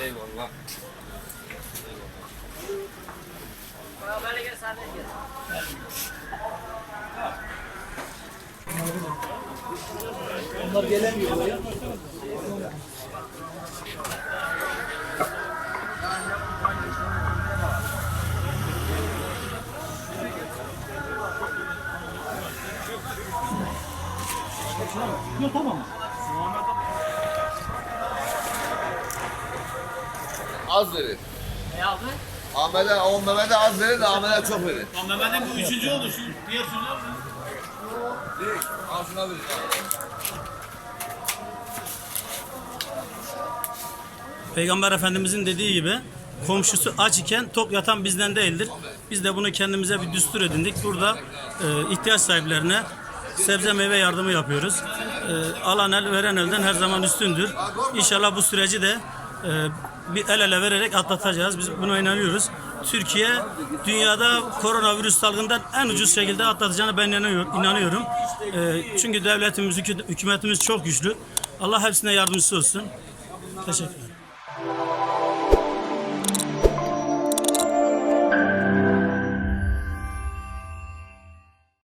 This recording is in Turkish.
Eyvallah. Onlar gelemiyor buraya. Yok tamam. Az verir. Ne abi? Mehmet'e az verir de Ahmet'e çok verir. Mehmet'in bu üçüncü oldu. Şu diğer şunlar mı? Değil. Al şuna verir. Peygamber Efendimizin dediği gibi komşusu aç iken tok yatan bizden değildir. Biz de bunu kendimize bir düstur edindik. Burada ihtiyaç sahiplerine sebze meyve yardımı yapıyoruz. Alan el veren elden her zaman üstündür. İnşallah bu süreci de bir el ele vererek atlatacağız. Biz buna inanıyoruz. Türkiye dünyada koronavirüs salgından en ucuz şekilde atlatacağını ben inanıyorum. Çünkü devletimiz, hükümetimiz çok güçlü. Allah hepsine yardımcısı olsun. Teşekkür ederim.